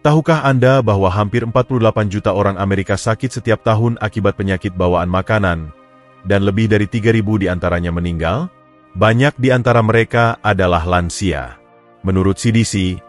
Tahukah Anda bahwa hampir 48 juta orang Amerika sakit setiap tahun akibat penyakit bawaan makanan, dan lebih dari 3.000 diantaranya meninggal? Banyak di antara mereka adalah lansia. Menurut CDC,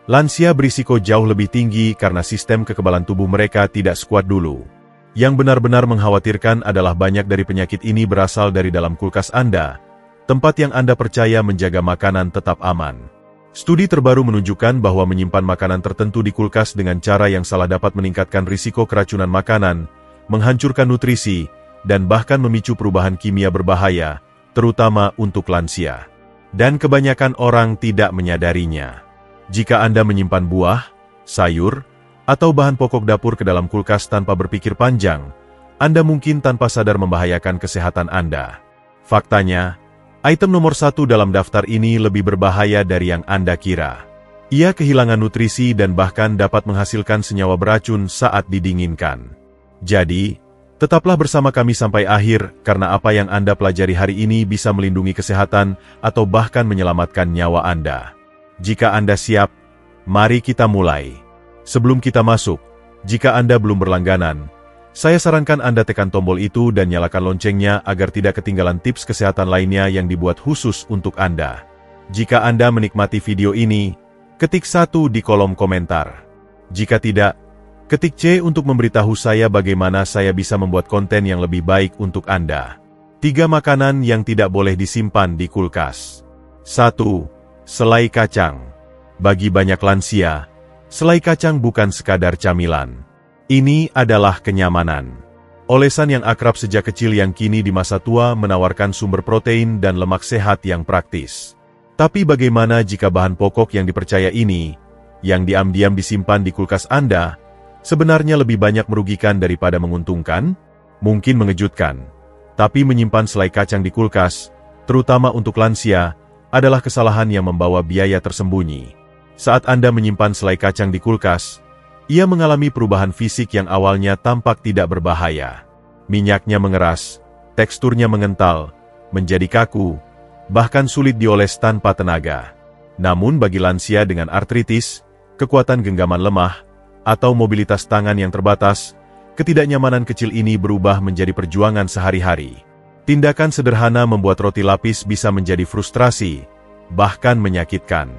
lansia berisiko jauh lebih tinggi karena sistem kekebalan tubuh mereka tidak sekuat dulu. Yang benar-benar mengkhawatirkan adalah banyak dari penyakit ini berasal dari dalam kulkas Anda, tempat yang Anda percaya menjaga makanan tetap aman. Studi terbaru menunjukkan bahwa menyimpan makanan tertentu di kulkas dengan cara yang salah dapat meningkatkan risiko keracunan makanan, menghancurkan nutrisi, dan bahkan memicu perubahan kimia berbahaya, terutama untuk lansia. Dan kebanyakan orang tidak menyadarinya. Jika Anda menyimpan buah, sayur, atau bahan pokok dapur ke dalam kulkas tanpa berpikir panjang, Anda mungkin tanpa sadar membahayakan kesehatan Anda. Faktanya, item nomor 1 dalam daftar ini lebih berbahaya dari yang Anda kira. Ia kehilangan nutrisi dan bahkan dapat menghasilkan senyawa beracun saat didinginkan. Jadi, tetaplah bersama kami sampai akhir karena apa yang Anda pelajari hari ini bisa melindungi kesehatan atau bahkan menyelamatkan nyawa Anda. Jika Anda siap, mari kita mulai. Sebelum kita masuk, jika Anda belum berlangganan, saya sarankan Anda tekan tombol itu dan nyalakan loncengnya agar tidak ketinggalan tips kesehatan lainnya yang dibuat khusus untuk Anda. Jika Anda menikmati video ini, ketik 1 di kolom komentar. Jika tidak, ketik C untuk memberitahu saya bagaimana saya bisa membuat konten yang lebih baik untuk Anda. 3 makanan yang tidak boleh disimpan di kulkas. 1. Selai kacang. Bagi banyak lansia, selai kacang bukan sekadar camilan. Ini adalah kenyamanan. Olesan yang akrab sejak kecil yang kini di masa tua menawarkan sumber protein dan lemak sehat yang praktis. Tapi bagaimana jika bahan pokok yang dipercaya ini, yang diam-diam disimpan di kulkas Anda, sebenarnya lebih banyak merugikan daripada menguntungkan? Mungkin mengejutkan. Tapi menyimpan selai kacang di kulkas, terutama untuk lansia, adalah kesalahan yang membawa biaya tersembunyi. Saat Anda menyimpan selai kacang di kulkas, ia mengalami perubahan fisik yang awalnya tampak tidak berbahaya. Minyaknya mengeras, teksturnya mengental, menjadi kaku, bahkan sulit dioles tanpa tenaga. Namun bagi lansia dengan artritis, kekuatan genggaman lemah, atau mobilitas tangan yang terbatas, ketidaknyamanan kecil ini berubah menjadi perjuangan sehari-hari. Tindakan sederhana membuat roti lapis bisa menjadi frustrasi, bahkan menyakitkan.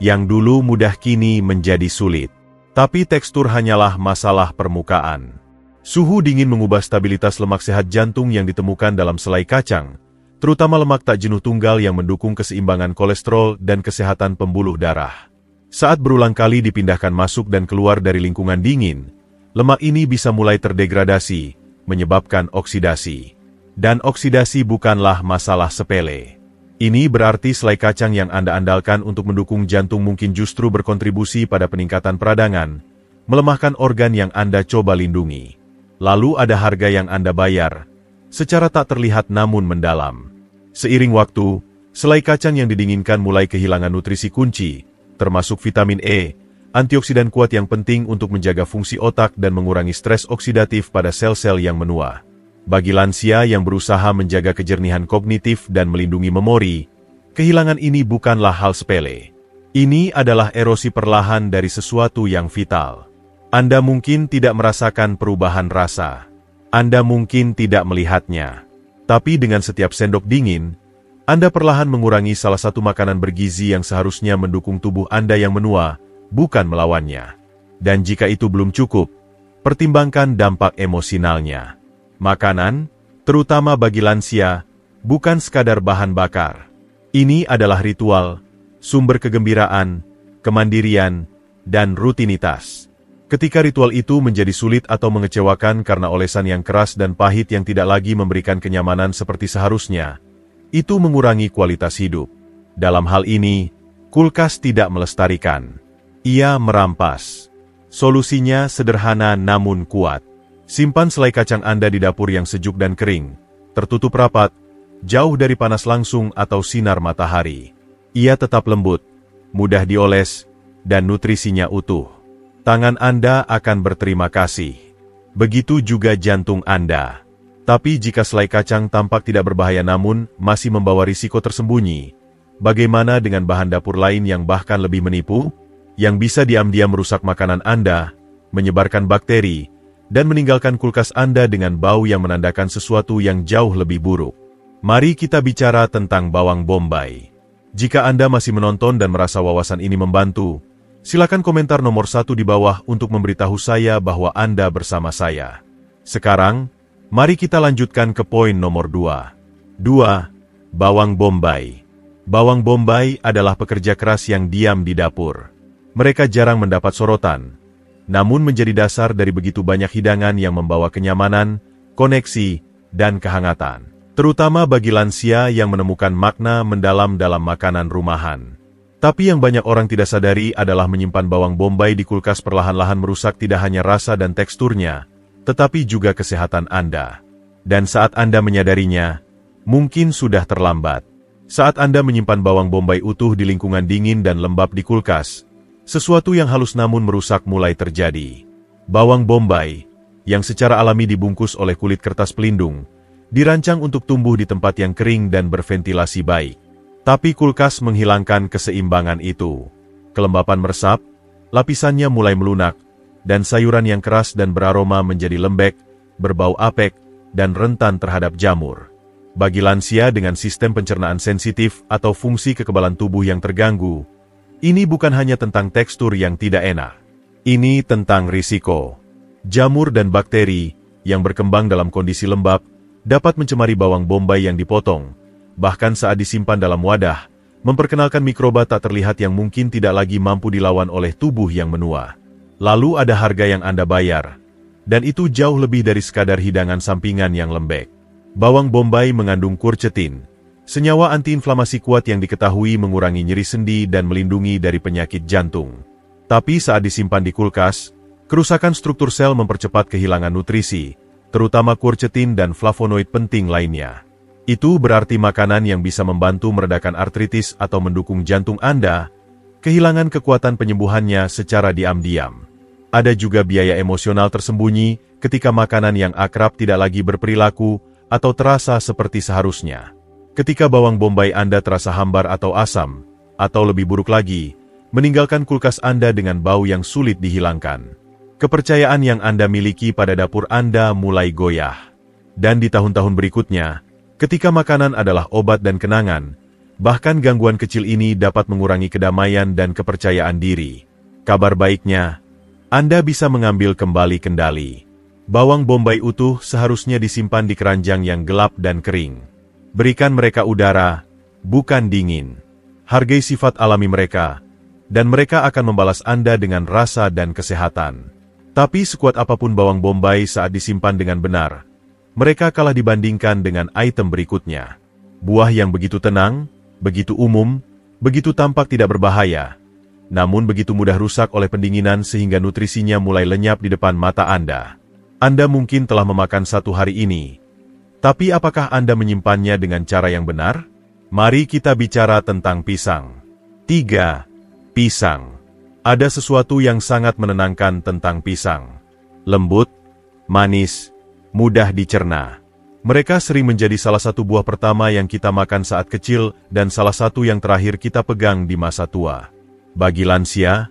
Yang dulu mudah kini menjadi sulit. Tapi tekstur hanyalah masalah permukaan. Suhu dingin mengubah stabilitas lemak sehat jantung yang ditemukan dalam selai kacang, terutama lemak tak jenuh tunggal yang mendukung keseimbangan kolesterol dan kesehatan pembuluh darah. Saat berulang kali dipindahkan masuk dan keluar dari lingkungan dingin, lemak ini bisa mulai terdegradasi, menyebabkan oksidasi. Dan oksidasi bukanlah masalah sepele. Ini berarti selai kacang yang Anda andalkan untuk mendukung jantung mungkin justru berkontribusi pada peningkatan peradangan, melemahkan organ yang Anda coba lindungi. Lalu ada harga yang Anda bayar, secara tak terlihat namun mendalam. Seiring waktu, selai kacang yang didinginkan mulai kehilangan nutrisi kunci, termasuk vitamin E, antioksidan kuat yang penting untuk menjaga fungsi otak dan mengurangi stres oksidatif pada sel-sel yang menua. Bagi lansia yang berusaha menjaga kejernihan kognitif dan melindungi memori, kehilangan ini bukanlah hal sepele. Ini adalah erosi perlahan dari sesuatu yang vital. Anda mungkin tidak merasakan perubahan rasa. Anda mungkin tidak melihatnya. Tapi dengan setiap sendok dingin, Anda perlahan mengurangi salah satu makanan bergizi yang seharusnya mendukung tubuh Anda yang menua, bukan melawannya. Dan jika itu belum cukup, pertimbangkan dampak emosionalnya. Makanan, terutama bagi lansia, bukan sekadar bahan bakar. Ini adalah ritual, sumber kegembiraan, kemandirian, dan rutinitas. Ketika ritual itu menjadi sulit atau mengecewakan karena olesan yang keras dan pahit yang tidak lagi memberikan kenyamanan seperti seharusnya, itu mengurangi kualitas hidup. Dalam hal ini, kulkas tidak melestarikan. Ia merampas. Solusinya sederhana namun kuat. Simpan selai kacang Anda di dapur yang sejuk dan kering, tertutup rapat, jauh dari panas langsung atau sinar matahari. Ia tetap lembut, mudah dioles, dan nutrisinya utuh. Tangan Anda akan berterima kasih. Begitu juga jantung Anda. Tapi jika selai kacang tampak tidak berbahaya namun masih membawa risiko tersembunyi, bagaimana dengan bahan dapur lain yang bahkan lebih menipu? yang bisa diam-diam merusak makanan Anda, menyebarkan bakteri, dan meninggalkan kulkas Anda dengan bau yang menandakan sesuatu yang jauh lebih buruk. Mari kita bicara tentang bawang bombay. Jika Anda masih menonton dan merasa wawasan ini membantu, silakan komentar nomor 1 di bawah untuk memberitahu saya bahwa Anda bersama saya. Sekarang, mari kita lanjutkan ke poin nomor 2. 2. Bawang bombay. Bawang bombay adalah pekerja keras yang diam di dapur. Mereka jarang mendapat sorotan, namun menjadi dasar dari begitu banyak hidangan yang membawa kenyamanan, koneksi, dan kehangatan. Terutama bagi lansia yang menemukan makna mendalam dalam makanan rumahan. Tapi yang banyak orang tidak sadari adalah menyimpan bawang bombay di kulkas perlahan-lahan merusak tidak hanya rasa dan teksturnya, tetapi juga kesehatan Anda. Dan saat Anda menyadarinya, mungkin sudah terlambat. Saat Anda menyimpan bawang bombay utuh di lingkungan dingin dan lembab di kulkas, sesuatu yang halus namun merusak mulai terjadi. Bawang bombay, yang secara alami dibungkus oleh kulit kertas pelindung, dirancang untuk tumbuh di tempat yang kering dan berventilasi baik. Tapi kulkas menghilangkan keseimbangan itu. Kelembapan meresap, lapisannya mulai melunak, dan sayuran yang keras dan beraroma menjadi lembek, berbau apek, dan rentan terhadap jamur. Bagi lansia dengan sistem pencernaan sensitif atau fungsi kekebalan tubuh yang terganggu, ini bukan hanya tentang tekstur yang tidak enak. Ini tentang risiko. Jamur dan bakteri yang berkembang dalam kondisi lembab dapat mencemari bawang bombay yang dipotong, bahkan saat disimpan dalam wadah, memperkenalkan mikroba tak terlihat yang mungkin tidak lagi mampu dilawan oleh tubuh yang menua. Lalu ada harga yang Anda bayar, dan itu jauh lebih dari sekadar hidangan sampingan yang lembek. Bawang bombay mengandung quercetin, senyawa antiinflamasi kuat yang diketahui mengurangi nyeri sendi dan melindungi dari penyakit jantung. Tapi saat disimpan di kulkas, kerusakan struktur sel mempercepat kehilangan nutrisi, terutama quercetin dan flavonoid penting lainnya. Itu berarti makanan yang bisa membantu meredakan artritis atau mendukung jantung Anda, kehilangan kekuatan penyembuhannya secara diam-diam. Ada juga biaya emosional tersembunyi ketika makanan yang akrab tidak lagi berperilaku atau terasa seperti seharusnya. Ketika bawang bombay Anda terasa hambar atau asam, atau lebih buruk lagi, meninggalkan kulkas Anda dengan bau yang sulit dihilangkan. Kepercayaan yang Anda miliki pada dapur Anda mulai goyah. Dan di tahun-tahun berikutnya, ketika makanan adalah obat dan kenangan, bahkan gangguan kecil ini dapat mengurangi kedamaian dan kepercayaan diri. Kabar baiknya, Anda bisa mengambil kembali kendali. Bawang bombay utuh seharusnya disimpan di keranjang yang gelap dan kering. Berikan mereka udara, bukan dingin. Hargai sifat alami mereka, dan mereka akan membalas Anda dengan rasa dan kesehatan. Tapi sekuat apapun bawang bombay saat disimpan dengan benar, mereka kalah dibandingkan dengan item berikutnya. Buah yang begitu tenang, begitu umum, begitu tampak tidak berbahaya, namun begitu mudah rusak oleh pendinginan sehingga nutrisinya mulai lenyap di depan mata Anda. Anda mungkin telah memakan satu hari ini, tapi apakah Anda menyimpannya dengan cara yang benar? Mari kita bicara tentang pisang. 3. Pisang. Ada sesuatu yang sangat menenangkan tentang pisang. Lembut, manis, mudah dicerna. Mereka sering menjadi salah satu buah pertama yang kita makan saat kecil dan salah satu yang terakhir kita pegang di masa tua. Bagi lansia,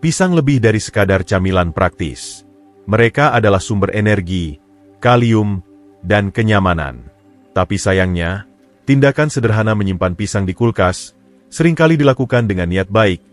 pisang lebih dari sekadar camilan praktis. Mereka adalah sumber energi, kalium, dan kenyamanan. Tapi sayangnya, tindakan sederhana menyimpan pisang di kulkas, seringkali dilakukan dengan niat baik,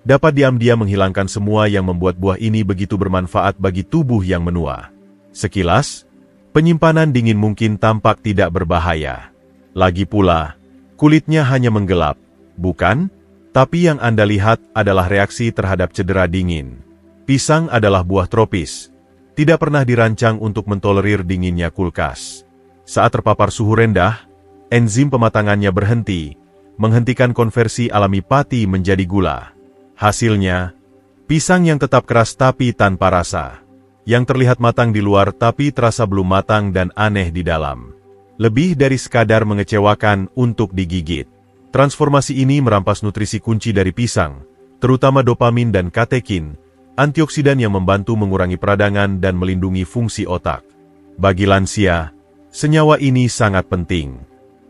dapat diam-diam menghilangkan semua yang membuat buah ini begitu bermanfaat bagi tubuh yang menua. Sekilas, penyimpanan dingin mungkin tampak tidak berbahaya. Lagi pula, kulitnya hanya menggelap, bukan? Tapi yang Anda lihat adalah reaksi terhadap cedera dingin. Pisang adalah buah tropis, tidak pernah dirancang untuk mentolerir dinginnya kulkas. Saat terpapar suhu rendah, enzim pematangannya berhenti, menghentikan konversi alami pati menjadi gula. Hasilnya, pisang yang tetap keras tapi tanpa rasa. Yang terlihat matang di luar tapi terasa belum matang dan aneh di dalam. Lebih dari sekadar mengecewakan untuk digigit. Transformasi ini merampas nutrisi kunci dari pisang, terutama dopamin dan katekin, antioksidan yang membantu mengurangi peradangan dan melindungi fungsi otak. Bagi lansia, senyawa ini sangat penting.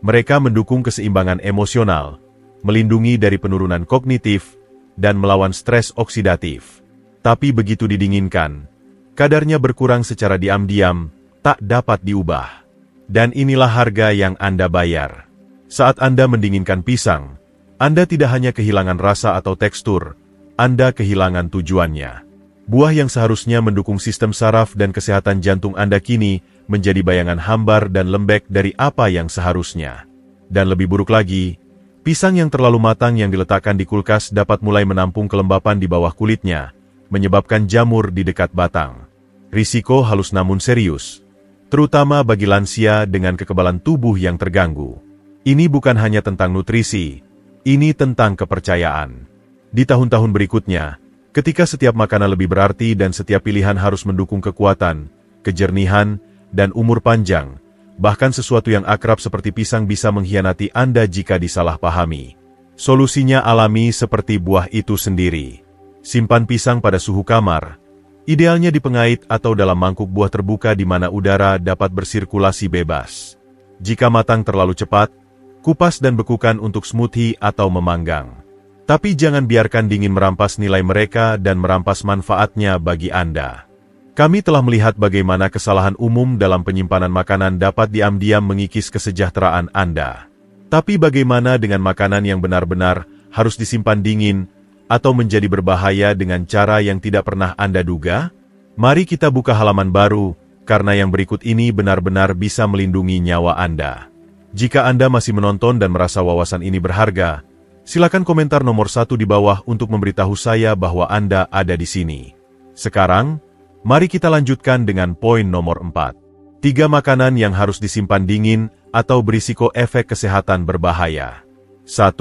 Mereka mendukung keseimbangan emosional, melindungi dari penurunan kognitif, dan melawan stres oksidatif. Tapi begitu didinginkan, kadarnya berkurang secara diam-diam, tak dapat diubah. Dan inilah harga yang Anda bayar. Saat Anda mendinginkan pisang, Anda tidak hanya kehilangan rasa atau tekstur, Anda kehilangan tujuannya. Buah yang seharusnya mendukung sistem saraf dan kesehatan jantung Anda kini menjadi bayangan hambar dan lembek dari apa yang seharusnya. Dan lebih buruk lagi, pisang yang terlalu matang yang diletakkan di kulkas dapat mulai menampung kelembapan di bawah kulitnya, menyebabkan jamur di dekat batang. Risiko halus namun serius, terutama bagi lansia dengan kekebalan tubuh yang terganggu. Ini bukan hanya tentang nutrisi, ini tentang kepercayaan. Di tahun-tahun berikutnya, ketika setiap makanan lebih berarti dan setiap pilihan harus mendukung kekuatan, kejernihan, dan umur panjang, bahkan sesuatu yang akrab seperti pisang bisa mengkhianati Anda jika disalahpahami. Solusinya alami seperti buah itu sendiri. Simpan pisang pada suhu kamar, idealnya di pengait atau dalam mangkuk buah terbuka di mana udara dapat bersirkulasi bebas. Jika matang terlalu cepat, kupas dan bekukan untuk smoothie atau memanggang. Tapi jangan biarkan dingin merampas nilai mereka dan merampas manfaatnya bagi Anda. Kami telah melihat bagaimana kesalahan umum dalam penyimpanan makanan dapat diam-diam mengikis kesejahteraan Anda. Tapi bagaimana dengan makanan yang benar-benar harus disimpan dingin atau menjadi berbahaya dengan cara yang tidak pernah Anda duga? Mari kita buka halaman baru, karena yang berikut ini benar-benar bisa melindungi nyawa Anda. Jika Anda masih menonton dan merasa wawasan ini berharga, silakan komentar nomor 1 di bawah untuk memberitahu saya bahwa Anda ada di sini. Sekarang, mari kita lanjutkan dengan poin nomor 4. 3 makanan yang harus disimpan dingin atau berisiko efek kesehatan berbahaya. 1.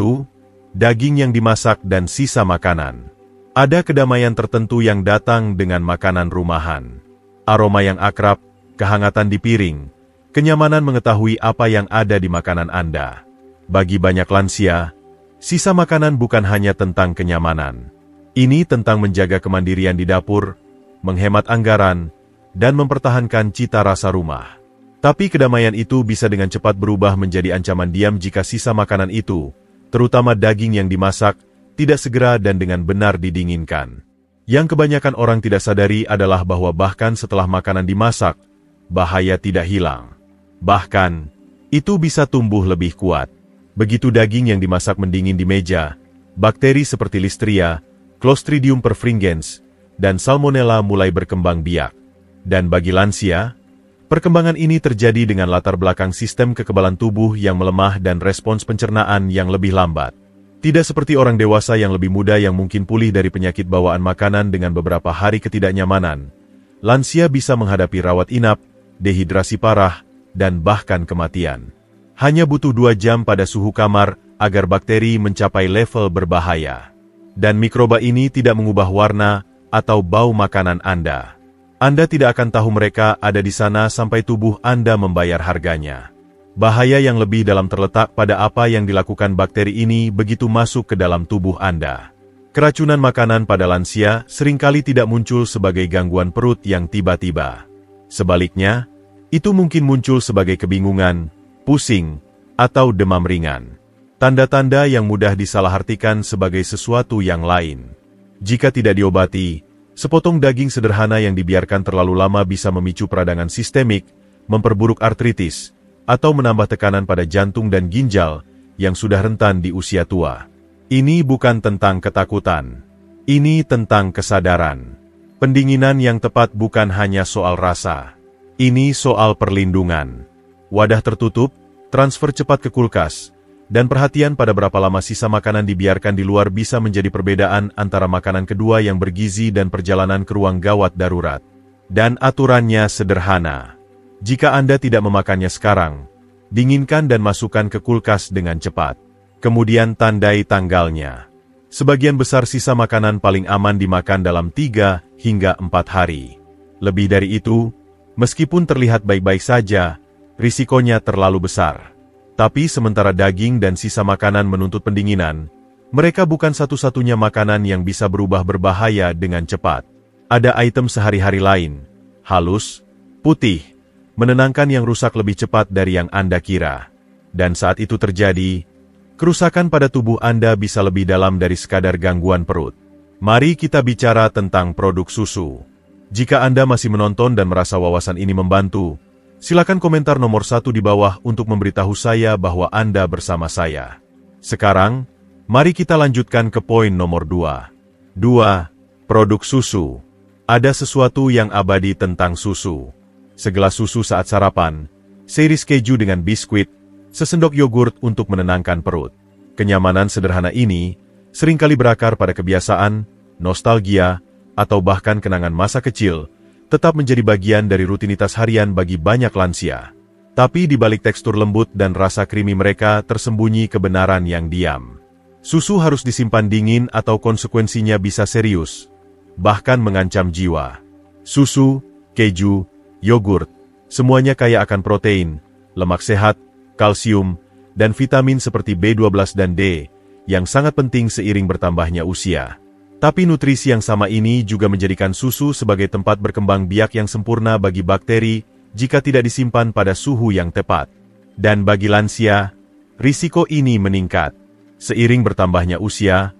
Daging yang dimasak dan sisa makanan. Ada kedamaian tertentu yang datang dengan makanan rumahan. Aroma yang akrab, kehangatan di piring, kenyamanan mengetahui apa yang ada di makanan Anda. Bagi banyak lansia, sisa makanan bukan hanya tentang kenyamanan. Ini tentang menjaga kemandirian di dapur, menghemat anggaran, dan mempertahankan cita rasa rumah. Tapi kedamaian itu bisa dengan cepat berubah menjadi ancaman diam jika sisa makanan itu, terutama daging yang dimasak, tidak segera dan dengan benar didinginkan. Yang kebanyakan orang tidak sadari adalah bahwa bahkan setelah makanan dimasak, bahaya tidak hilang. Bahkan, itu bisa tumbuh lebih kuat. Begitu daging yang dimasak mendingin di meja, bakteri seperti Listeria, Clostridium perfringens, dan Salmonella mulai berkembang biak. Dan bagi lansia, perkembangan ini terjadi dengan latar belakang sistem kekebalan tubuh yang melemah dan respons pencernaan yang lebih lambat. Tidak seperti orang dewasa yang lebih muda yang mungkin pulih dari penyakit bawaan makanan dengan beberapa hari ketidaknyamanan. Lansia bisa menghadapi rawat inap, dehidrasi parah, dan bahkan kematian. Hanya butuh 2 jam pada suhu kamar agar bakteri mencapai level berbahaya. Dan mikroba ini tidak mengubah warna atau bau makanan Anda. Anda tidak akan tahu mereka ada di sana sampai tubuh Anda membayar harganya. Bahaya yang lebih dalam terletak pada apa yang dilakukan bakteri ini begitu masuk ke dalam tubuh Anda. Keracunan makanan pada lansia seringkali tidak muncul sebagai gangguan perut yang tiba-tiba. Sebaliknya, itu mungkin muncul sebagai kebingungan, pusing, atau demam ringan. Tanda-tanda yang mudah disalahartikan sebagai sesuatu yang lain. Jika tidak diobati, sepotong daging sederhana yang dibiarkan terlalu lama bisa memicu peradangan sistemik, memperburuk artritis, atau menambah tekanan pada jantung dan ginjal yang sudah rentan di usia tua. Ini bukan tentang ketakutan. Ini tentang kesadaran. Pendinginan yang tepat bukan hanya soal rasa. Ini soal perlindungan. Wadah tertutup, transfer cepat ke kulkas, dan perhatian pada berapa lama sisa makanan dibiarkan di luar bisa menjadi perbedaan antara makanan kedua yang bergizi dan perjalanan ke ruang gawat darurat. Dan aturannya sederhana. Jika Anda tidak memakannya sekarang, dinginkan dan masukkan ke kulkas dengan cepat. Kemudian tandai tanggalnya. Sebagian besar sisa makanan paling aman dimakan dalam 3 hingga 4 hari. Lebih dari itu, meskipun terlihat baik-baik saja, risikonya terlalu besar. Tapi sementara daging dan sisa makanan menuntut pendinginan, mereka bukan satu-satunya makanan yang bisa berubah berbahaya dengan cepat. Ada item sehari-hari lain, halus, putih, menenangkan yang rusak lebih cepat dari yang Anda kira. Dan saat itu terjadi, Kerusakan pada tubuh Anda bisa lebih dalam dari sekadar gangguan perut. Mari kita bicara tentang produk susu. Jika Anda masih menonton dan merasa wawasan ini membantu, silakan komentar nomor 1 di bawah untuk memberitahu saya bahwa Anda bersama saya. Sekarang, mari kita lanjutkan ke poin nomor 2. 2. Produk susu. Ada sesuatu yang abadi tentang susu. Segelas susu saat sarapan, seiris keju dengan biskuit, sesendok yogurt untuk menenangkan perut. Kenyamanan sederhana ini seringkali berakar pada kebiasaan, nostalgia, atau bahkan kenangan masa kecil, tetap menjadi bagian dari rutinitas harian bagi banyak lansia. Tapi di balik tekstur lembut dan rasa krimi mereka tersembunyi kebenaran yang diam. Susu harus disimpan dingin atau konsekuensinya bisa serius, bahkan mengancam jiwa. Susu, keju, yogurt, semuanya kaya akan protein, lemak sehat, kalsium, dan vitamin seperti B12 dan D, yang sangat penting seiring bertambahnya usia. Tapi nutrisi yang sama ini juga menjadikan susu sebagai tempat berkembang biak yang sempurna bagi bakteri jika tidak disimpan pada suhu yang tepat. Dan bagi lansia, risiko ini meningkat. Seiring bertambahnya usia,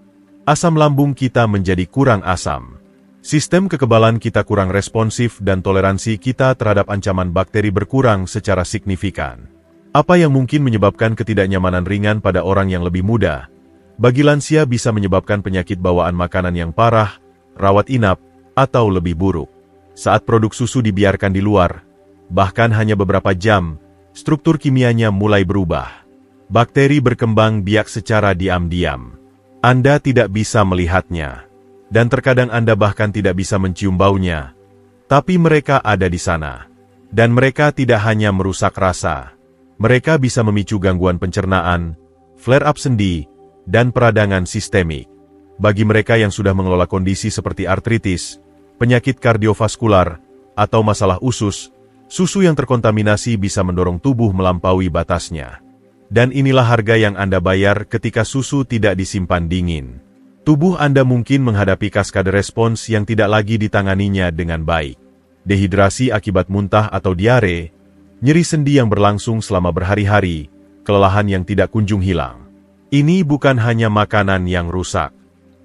asam lambung kita menjadi kurang asam. Sistem kekebalan kita kurang responsif dan toleransi kita terhadap ancaman bakteri berkurang secara signifikan. Apa yang mungkin menyebabkan ketidaknyamanan ringan pada orang yang lebih muda, bagi lansia bisa menyebabkan penyakit bawaan makanan yang parah, rawat inap, atau lebih buruk. Saat produk susu dibiarkan di luar, bahkan hanya beberapa jam, struktur kimianya mulai berubah. Bakteri berkembang biak secara diam-diam. Anda tidak bisa melihatnya, dan terkadang Anda bahkan tidak bisa mencium baunya. Tapi mereka ada di sana. Dan mereka tidak hanya merusak rasa. Mereka bisa memicu gangguan pencernaan, flare-up sendi, dan peradangan sistemik. Bagi mereka yang sudah mengelola kondisi seperti artritis, penyakit kardiovaskular, atau masalah usus, susu yang terkontaminasi bisa mendorong tubuh melampaui batasnya. Dan inilah harga yang Anda bayar ketika susu tidak disimpan dingin. Tubuh Anda mungkin menghadapi kaskade respons yang tidak lagi ditanganinya dengan baik. Dehidrasi akibat muntah atau diare, nyeri sendi yang berlangsung selama berhari-hari, kelelahan yang tidak kunjung hilang. Ini bukan hanya makanan yang rusak.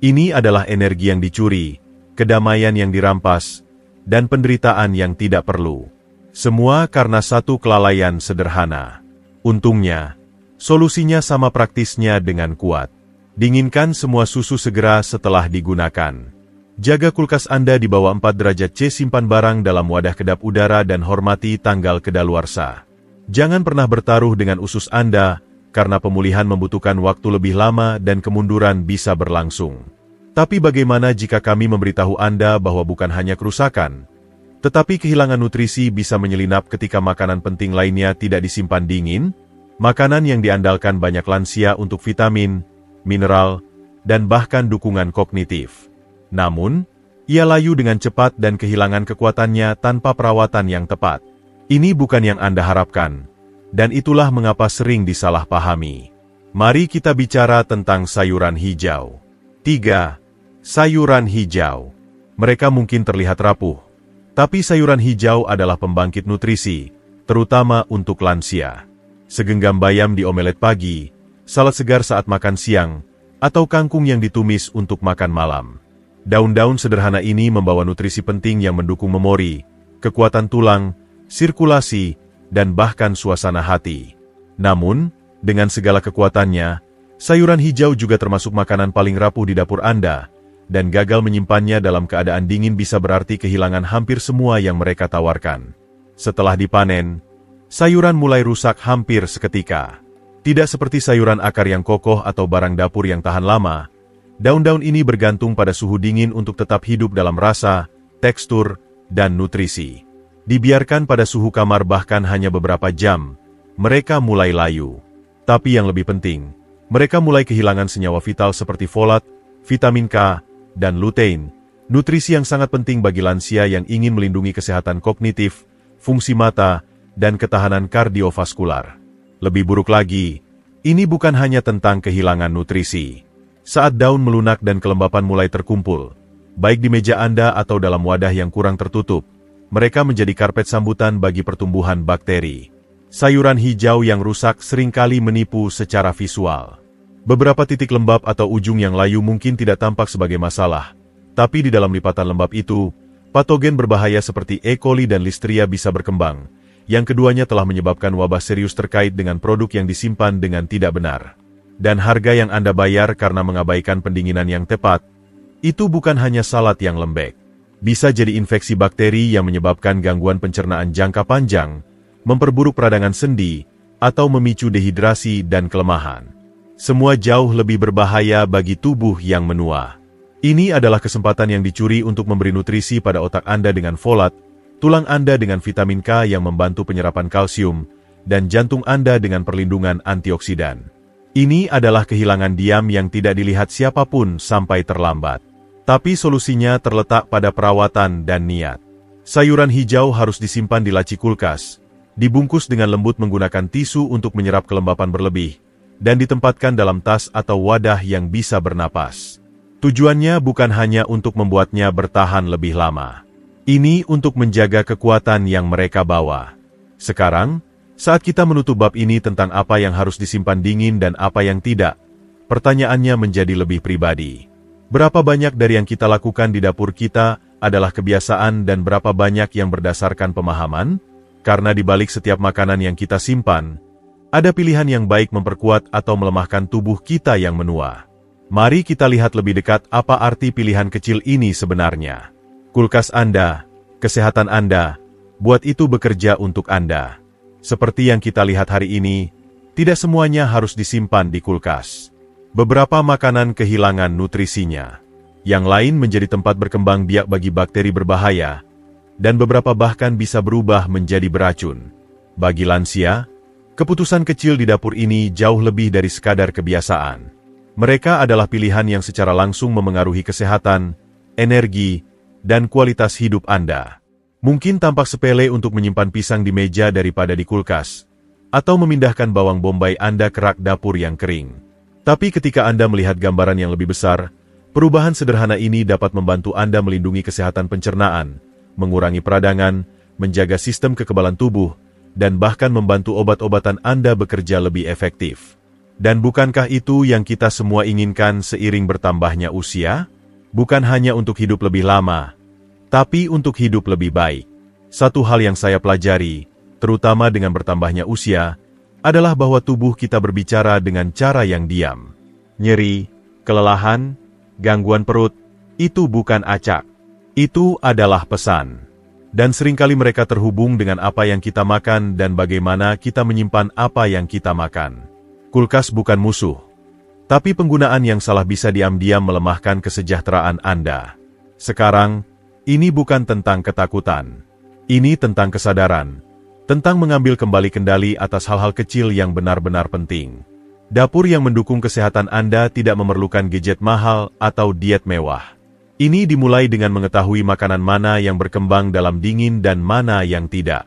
Ini adalah energi yang dicuri, kedamaian yang dirampas, dan penderitaan yang tidak perlu. Semua karena satu kelalaian sederhana. Untungnya, solusinya sama praktisnya dengan kuat. Dinginkan semua susu segera setelah digunakan. Jaga kulkas Anda di bawah 4 derajat C, simpan barang dalam wadah kedap udara dan hormati tanggal kedaluarsa. Jangan pernah bertaruh dengan usus Anda, karena pemulihan membutuhkan waktu lebih lama dan kemunduran bisa berlangsung. Tapi bagaimana jika kami memberitahu Anda bahwa bukan hanya kerusakan, tetapi kehilangan nutrisi bisa menyelinap ketika makanan penting lainnya tidak disimpan dingin? Makanan yang diandalkan banyak lansia untuk vitamin, mineral, dan bahkan dukungan kognitif. Namun, ia layu dengan cepat dan kehilangan kekuatannya tanpa perawatan yang tepat. Ini bukan yang Anda harapkan. Dan itulah mengapa sering disalahpahami. Mari kita bicara tentang sayuran hijau. 3. Sayuran hijau. Mereka mungkin terlihat rapuh, tapi sayuran hijau adalah pembangkit nutrisi, terutama untuk lansia. Segenggam bayam di omelet pagi, salad segar saat makan siang, atau kangkung yang ditumis untuk makan malam. Daun-daun sederhana ini membawa nutrisi penting yang mendukung memori, kekuatan tulang, sirkulasi, dan bahkan suasana hati. Namun, dengan segala kekuatannya, sayuran hijau juga termasuk makanan paling rapuh di dapur Anda, dan gagal menyimpannya dalam keadaan dingin bisa berarti kehilangan hampir semua yang mereka tawarkan. Setelah dipanen, sayuran mulai rusak hampir seketika. Tidak seperti sayuran akar yang kokoh atau barang dapur yang tahan lama, daun-daun ini bergantung pada suhu dingin untuk tetap hidup dalam rasa, tekstur, dan nutrisi. Dibiarkan pada suhu kamar bahkan hanya beberapa jam, mereka mulai layu. Tapi yang lebih penting, mereka mulai kehilangan senyawa vital seperti folat, vitamin K, dan lutein, nutrisi yang sangat penting bagi lansia yang ingin melindungi kesehatan kognitif, fungsi mata, dan ketahanan kardiovaskular. Lebih buruk lagi, ini bukan hanya tentang kehilangan nutrisi. Saat daun melunak dan kelembapan mulai terkumpul, baik di meja Anda atau dalam wadah yang kurang tertutup, mereka menjadi karpet sambutan bagi pertumbuhan bakteri. Sayuran hijau yang rusak seringkali menipu secara visual. Beberapa titik lembab atau ujung yang layu mungkin tidak tampak sebagai masalah, tapi di dalam lipatan lembab itu, patogen berbahaya seperti E. coli dan Listeria bisa berkembang, yang keduanya telah menyebabkan wabah serius terkait dengan produk yang disimpan dengan tidak benar. Dan harga yang Anda bayar karena mengabaikan pendinginan yang tepat, itu bukan hanya salad yang lembek. Bisa jadi infeksi bakteri yang menyebabkan gangguan pencernaan jangka panjang, memperburuk peradangan sendi, atau memicu dehidrasi dan kelemahan. Semua jauh lebih berbahaya bagi tubuh yang menua. Ini adalah kesempatan yang dicuri untuk memberi nutrisi pada otak Anda dengan folat, tulang Anda dengan vitamin K yang membantu penyerapan kalsium, dan jantung Anda dengan perlindungan antioksidan. Ini adalah kehilangan diam yang tidak dilihat siapapun sampai terlambat. Tapi solusinya terletak pada perawatan dan niat. Sayuran hijau harus disimpan di laci kulkas, dibungkus dengan lembut menggunakan tisu untuk menyerap kelembapan berlebih, dan ditempatkan dalam tas atau wadah yang bisa bernapas. Tujuannya bukan hanya untuk membuatnya bertahan lebih lama. Ini untuk menjaga kekuatan yang mereka bawa. Sekarang, saat kita menutup bab ini tentang apa yang harus disimpan dingin dan apa yang tidak, pertanyaannya menjadi lebih pribadi. Berapa banyak dari yang kita lakukan di dapur kita adalah kebiasaan dan berapa banyak yang berdasarkan pemahaman? Karena di balik setiap makanan yang kita simpan, ada pilihan yang baik memperkuat atau melemahkan tubuh kita yang menua. Mari kita lihat lebih dekat apa arti pilihan kecil ini sebenarnya. Kulkas Anda, kesehatan Anda, buat itu bekerja untuk Anda. Seperti yang kita lihat hari ini, tidak semuanya harus disimpan di kulkas. Beberapa makanan kehilangan nutrisinya. Yang lain menjadi tempat berkembang biak bagi bakteri berbahaya, dan beberapa bahkan bisa berubah menjadi beracun. Bagi lansia, keputusan kecil di dapur ini jauh lebih dari sekadar kebiasaan. Mereka adalah pilihan yang secara langsung memengaruhi kesehatan, energi, dan kualitas hidup Anda. Mungkin tampak sepele untuk menyimpan pisang di meja daripada di kulkas, atau memindahkan bawang bombay Anda ke rak dapur yang kering. Tapi ketika Anda melihat gambaran yang lebih besar, perubahan sederhana ini dapat membantu Anda melindungi kesehatan pencernaan, mengurangi peradangan, menjaga sistem kekebalan tubuh, dan bahkan membantu obat-obatan Anda bekerja lebih efektif. Dan bukankah itu yang kita semua inginkan seiring bertambahnya usia? Bukan hanya untuk hidup lebih lama, tapi untuk hidup lebih baik. Satu hal yang saya pelajari, terutama dengan bertambahnya usia, adalah bahwa tubuh kita berbicara dengan cara yang diam. Nyeri, kelelahan, gangguan perut, itu bukan acak. Itu adalah pesan. Dan seringkali mereka terhubung dengan apa yang kita makan dan bagaimana kita menyimpan apa yang kita makan. Kulkas bukan musuh. Tapi penggunaan yang salah bisa diam-diam melemahkan kesejahteraan Anda. Sekarang, ini bukan tentang ketakutan. Ini tentang kesadaran. Tentang mengambil kembali kendali atas hal-hal kecil yang benar-benar penting. Dapur yang mendukung kesehatan Anda tidak memerlukan gadget mahal atau diet mewah. Ini dimulai dengan mengetahui makanan mana yang berkembang dalam dingin dan mana yang tidak.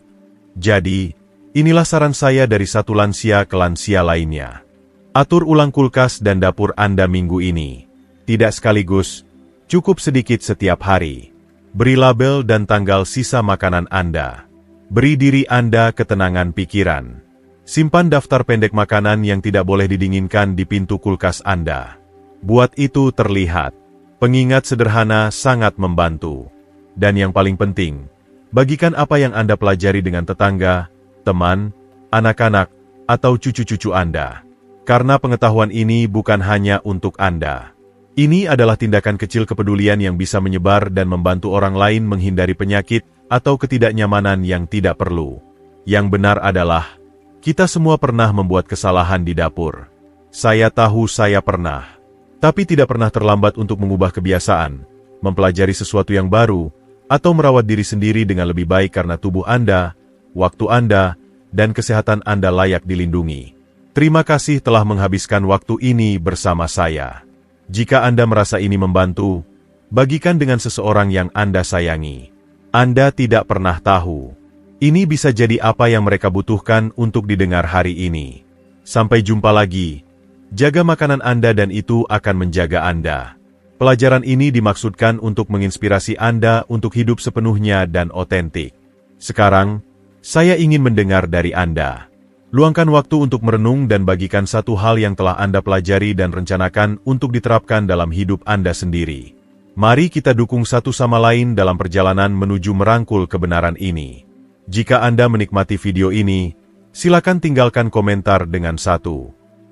Jadi, inilah saran saya dari satu lansia ke lansia lainnya. Atur ulang kulkas dan dapur Anda minggu ini. Tidak sekaligus, cukup sedikit setiap hari. Beri label dan tanggal sisa makanan Anda. Beri diri Anda ketenangan pikiran. Simpan daftar pendek makanan yang tidak boleh didinginkan di pintu kulkas Anda. Buat itu terlihat. Pengingat sederhana sangat membantu. Dan yang paling penting, bagikan apa yang Anda pelajari dengan tetangga, teman, anak-anak, atau cucu-cucu Anda. Karena pengetahuan ini bukan hanya untuk Anda. Ini adalah tindakan kecil kepedulian yang bisa menyebar dan membantu orang lain menghindari penyakit atau ketidaknyamanan yang tidak perlu. Yang benar adalah, kita semua pernah membuat kesalahan di dapur. Saya tahu saya pernah. Tapi tidak pernah terlambat untuk mengubah kebiasaan, mempelajari sesuatu yang baru, atau merawat diri sendiri dengan lebih baik karena tubuh Anda, waktu Anda, dan kesehatan Anda layak dilindungi. Terima kasih telah menghabiskan waktu ini bersama saya. Jika Anda merasa ini membantu, bagikan dengan seseorang yang Anda sayangi. Anda tidak pernah tahu. Ini bisa jadi apa yang mereka butuhkan untuk didengar hari ini. Sampai jumpa lagi. Jaga makanan Anda dan itu akan menjaga Anda. Pelajaran ini dimaksudkan untuk menginspirasi Anda untuk hidup sepenuhnya dan otentik. Sekarang, saya ingin mendengar dari Anda. Luangkan waktu untuk merenung dan bagikan satu hal yang telah Anda pelajari dan rencanakan untuk diterapkan dalam hidup Anda sendiri. Mari kita dukung satu sama lain dalam perjalanan menuju merangkul kebenaran ini. Jika Anda menikmati video ini, silakan tinggalkan komentar dengan 1.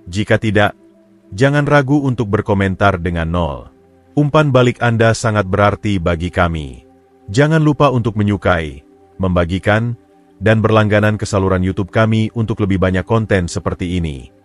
Jika tidak, jangan ragu untuk berkomentar dengan 0. Umpan balik Anda sangat berarti bagi kami. Jangan lupa untuk menyukai, membagikan, dan berlangganan ke saluran YouTube kami untuk lebih banyak konten seperti ini.